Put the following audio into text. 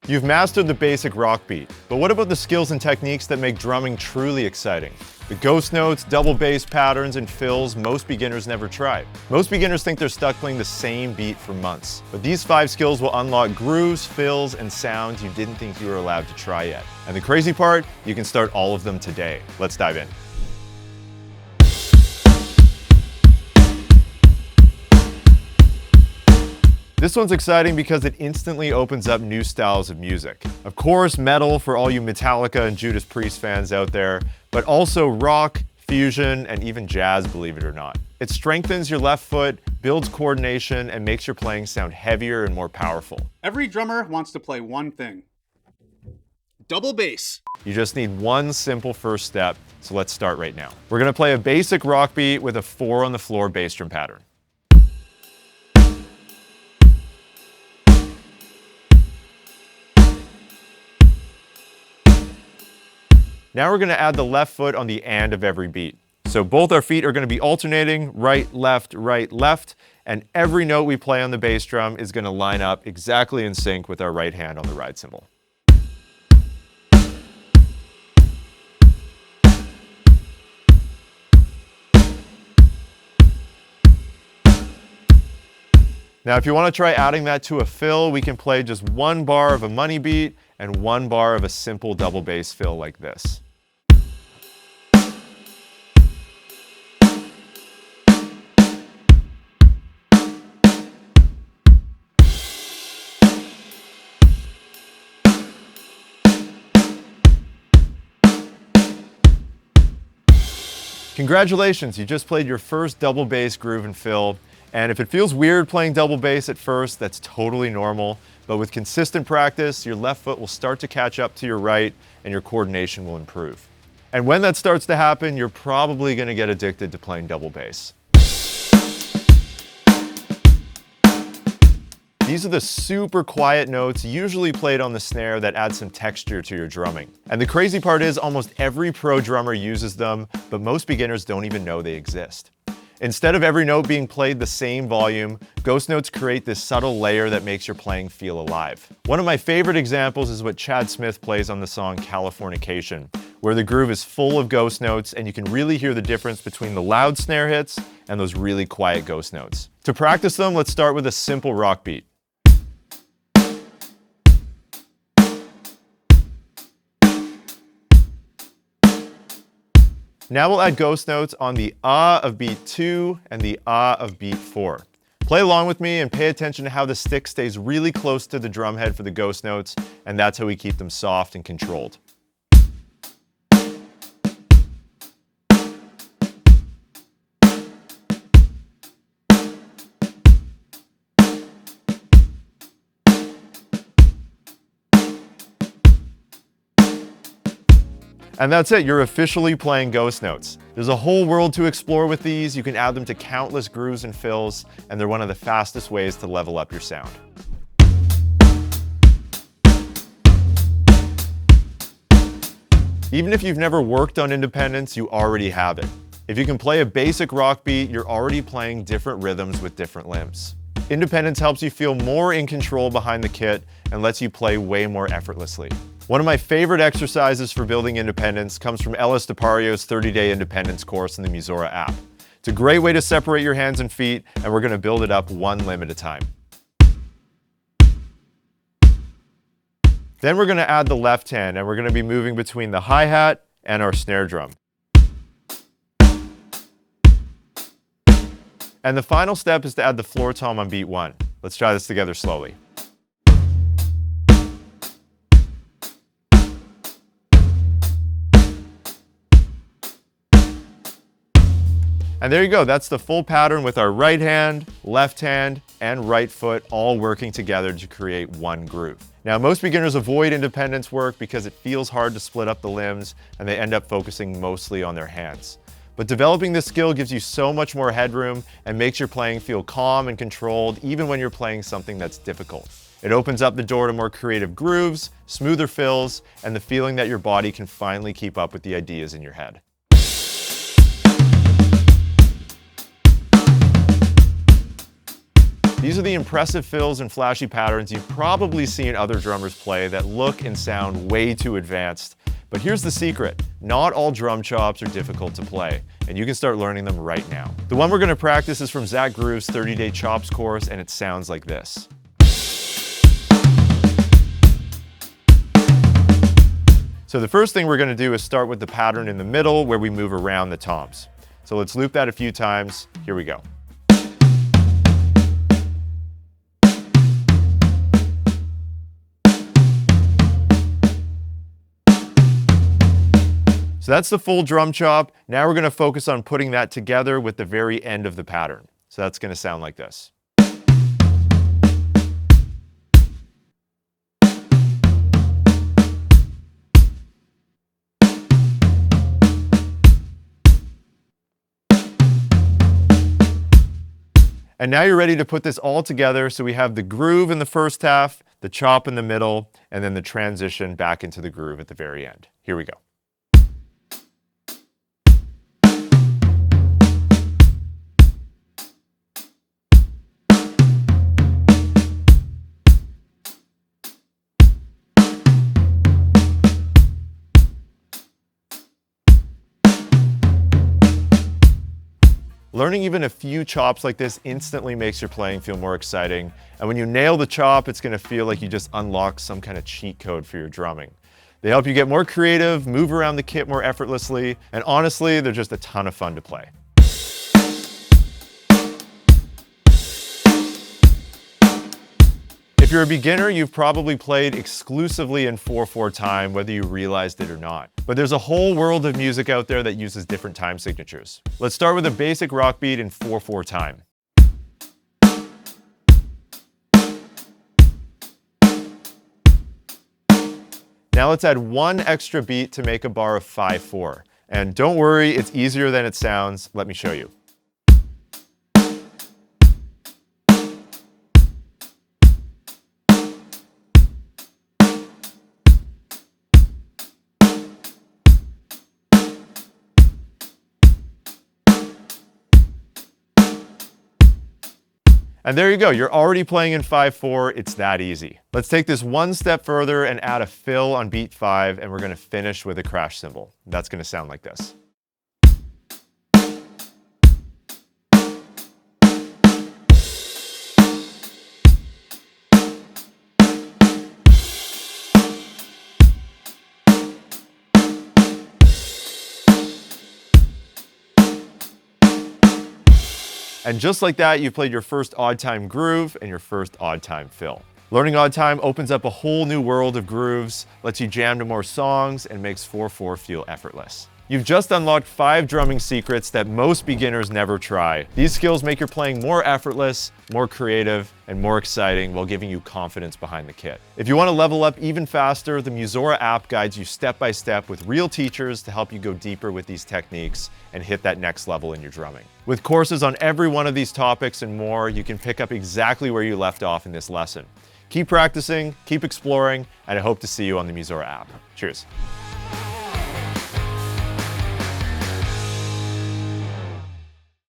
You've mastered the basic rock beat, but what about the skills and techniques that make drumming truly exciting? The ghost notes, double bass patterns, and fills most beginners never try. Most beginners think they're stuck playing the same beat for months, but these 5 skills will unlock grooves, fills, and sounds you didn't think you were allowed to try yet. And the crazy part, you can start all of them today. Let's dive in. This one's exciting because it instantly opens up new styles of music. Of course, metal for all you Metallica and Judas Priest fans out there, but also rock, fusion, and even jazz, believe it or not. It strengthens your left foot, builds coordination, and makes your playing sound heavier and more powerful. Every drummer wants to play one thing: double bass. You just need one simple first step, so let's start right now. We're gonna play a basic rock beat with a 4 on the floor bass drum pattern. Now we're gonna add the left foot on the and of every beat. So both our feet are gonna be alternating, right, left, and every note we play on the bass drum is gonna line up exactly in sync with our right hand on the ride cymbal. Now, if you want to try adding that to a fill, we can play just 1 bar of a money beat and 1 bar of a simple double bass fill like this. Congratulations, you just played your first double bass groove and fill. And if it feels weird playing double bass at first, that's totally normal. But with consistent practice, your left foot will start to catch up to your right and your coordination will improve. And when that starts to happen, you're probably gonna get addicted to playing double bass. These are the super quiet notes, usually played on the snare, that add some texture to your drumming. And the crazy part is almost every pro drummer uses them, but most beginners don't even know they exist. Instead of every note being played the same volume, ghost notes create this subtle layer that makes your playing feel alive. One of my favorite examples is what Chad Smith plays on the song Californication, where the groove is full of ghost notes and you can really hear the difference between the loud snare hits and those really quiet ghost notes. To practice them, let's start with a simple rock beat. Now we'll add ghost notes on the ah of beat 2 and the ah of beat 4. Play along with me and pay attention to how the stick stays really close to the drum head for the ghost notes, and that's how we keep them soft and controlled. And that's it, you're officially playing ghost notes. There's a whole world to explore with these. You can add them to countless grooves and fills, and they're one of the fastest ways to level up your sound. Even if you've never worked on independence, you already have it. If you can play a basic rock beat, you're already playing different rhythms with different limbs. Independence helps you feel more in control behind the kit and lets you play way more effortlessly. One of my favorite exercises for building independence comes from Ellis DePario's 30-day independence course in the Musora app. It's a great way to separate your hands and feet, and we're going to build it up 1 limb at a time. Then we're going to add the left hand, and we're going to be moving between the hi-hat and our snare drum. And the final step is to add the floor tom on beat 1. Let's try this together slowly. And there you go, that's the full pattern with our right hand, left hand, and right foot all working together to create one groove. Now, most beginners avoid independence work because it feels hard to split up the limbs and they end up focusing mostly on their hands. But developing this skill gives you so much more headroom and makes your playing feel calm and controlled even when you're playing something that's difficult. It opens up the door to more creative grooves, smoother fills, and the feeling that your body can finally keep up with the ideas in your head. These are the impressive fills and flashy patterns you've probably seen other drummers play that look and sound way too advanced. But here's the secret. Not all drum chops are difficult to play, and you can start learning them right now. The one we're going to practice is from Zach Groove's 30-day chops course, and it sounds like this. So the first thing we're going to do is start with the pattern in the middle where we move around the toms. So let's loop that a few times. Here we go. So that's the full drum chop. Now we're going to focus on putting that together with the very end of the pattern. So that's going to sound like this. And now you're ready to put this all together. So we have the groove in the first half, the chop in the middle, and then the transition back into the groove at the very end. Here we go. Learning even a few chops like this instantly makes your playing feel more exciting. And when you nail the chop, it's going to feel like you just unlocked some kind of cheat code for your drumming. They help you get more creative, move around the kit more effortlessly, and honestly, they're just a ton of fun to play. If you're a beginner, you've probably played exclusively in 4/4 time, whether you realized it or not. But there's a whole world of music out there that uses different time signatures. Let's start with a basic rock beat in 4/4 time. Now let's add one extra beat to make a bar of 5/4. And don't worry, it's easier than it sounds. Let me show you. And there you go, you're already playing in 5/4, it's that easy. Let's take this one step further and add a fill on beat 5, and we're gonna finish with a crash cymbal. That's gonna sound like this. And just like that, you've played your first odd time groove and your first odd time fill. Learning odd time opens up a whole new world of grooves, lets you jam to more songs, and makes 4/4 feel effortless. You've just unlocked 5 drumming secrets that most beginners never try. These skills make your playing more effortless, more creative, and more exciting while giving you confidence behind the kit. If you want to level up even faster, the Musora app guides you step by step with real teachers to help you go deeper with these techniques and hit that next level in your drumming. With courses on every one of these topics and more, you can pick up exactly where you left off in this lesson. Keep practicing, keep exploring, and I hope to see you on the Musora app. Cheers.